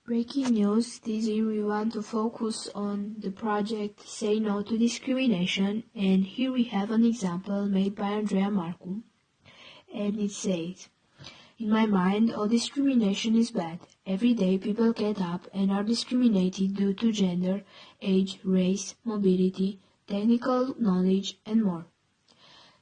Breaking news. This year we want to focus on the project Say No to Discrimination, and here we have an example made by Andrea Marcu, and it says, "In my mind, all discrimination is bad. Every day people get up and are discriminated due to gender, age, race, mobility, technical knowledge, and more.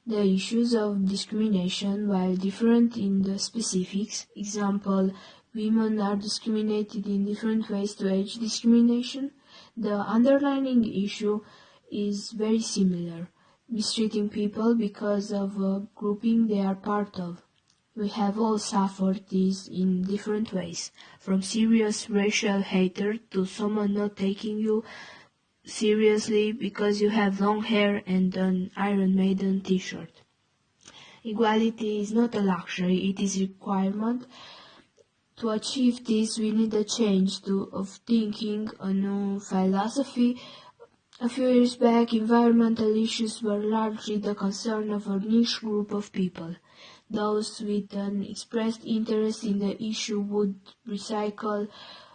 The issues of discrimination, while different in the specifics, example, women are discriminated in different ways to age discrimination, the underlying issue is very similar, mistreating people because of a grouping they are part of. We have all suffered this in different ways, from serious racial hatred to someone not taking you seriously because you have long hair and an Iron Maiden t-shirt. Equality is not a luxury, it is a requirement. To achieve this, we need a change of thinking, a new philosophy. A few years back, environmental issues were largely the concern of a niche group of people. Those with an expressed interest in the issue would recycle,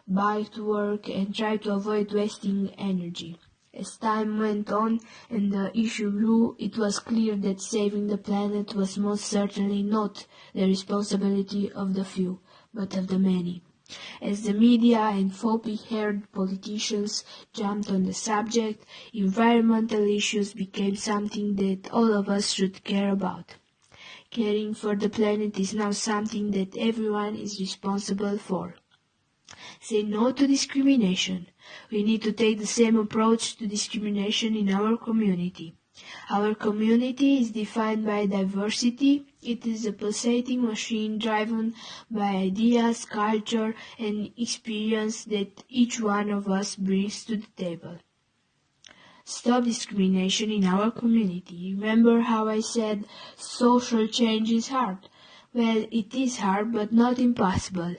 bike to work, and try to avoid wasting energy. As time went on and the issue grew, it was clear that saving the planet was most certainly not the responsibility of the few, but of the many. As the media and floppy-haired politicians jumped on the subject, environmental issues became something that all of us should care about. Caring for the planet is now something that everyone is responsible for. Say no to discrimination. We need to take the same approach to discrimination in our community. Our community is defined by diversity. It is a pulsating machine driven by ideas, culture, and experience that each one of us brings to the table. Stop discrimination in our community. Remember how I said social change is hard? Well, it is hard, but not impossible.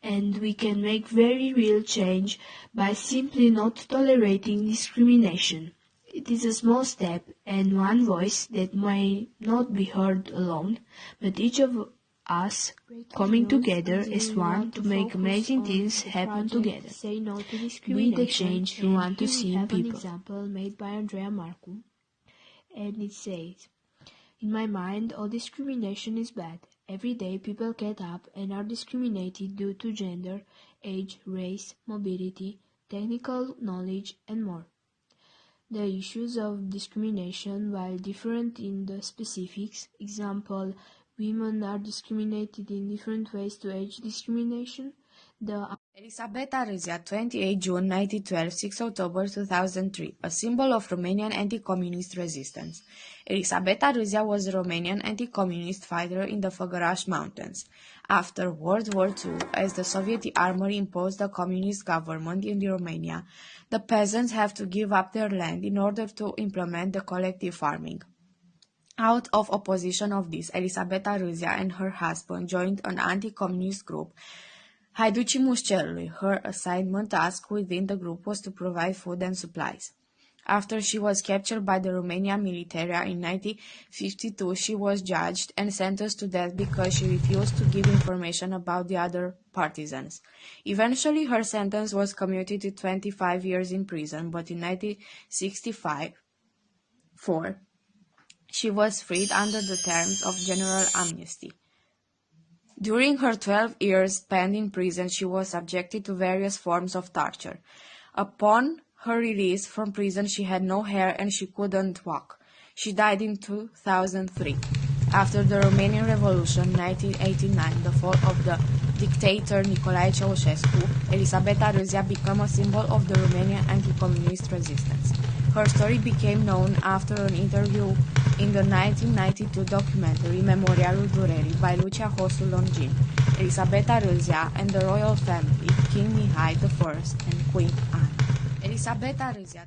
And we can make very real change by simply not tolerating discrimination. It is a small step and one voice that may not be heard alone, but each of us coming together as one to make amazing things happen together. Be the change you want to see in people. An example made by Andrea Marcu, and it says, "In my mind, all discrimination is bad. Every day people get up and are discriminated due to gender, age, race, mobility, technical knowledge, and more. The issues of discrimination, while different in the specifics, example, women are discriminated in different ways to age discrimination, Elisabeta Râzea, 28 June 1912, 6 October 2003, a symbol of Romanian anti-communist resistance. Elisabeta Râzea was a Romanian anti-communist fighter in the Făgăraș Mountains. After World War II, as the Soviet army imposed a communist government in Romania, the peasants have to give up their land in order to implement the collective farming. Out of opposition of this, Elisabeta Râzea and her husband joined an anti-communist group, Haiducii Mușcelului. Her assignment task within the group was to provide food and supplies. After she was captured by the Romanian military in 1952, she was judged and sentenced to death because she refused to give information about the other partisans. Eventually, her sentence was commuted to 25 years in prison, but in 1965, she was freed under the terms of general amnesty. During her 12 years spent in prison, she was subjected to various forms of torture. Upon her release from prison, she had no hair and she couldn't walk. She died in 2003. After the Romanian Revolution, 1989, the fall of the dictator Nicolae Ceausescu, Elisabeta Râzea became a symbol of the Romanian anti-communist resistance. Her story became known after an interview in the 1992 documentary Memorialul Durerii by Lucia Hosu Longin, Elisabeta Râzea and the royal family, King Mihai I and Queen Anne. Elisabeta Râzea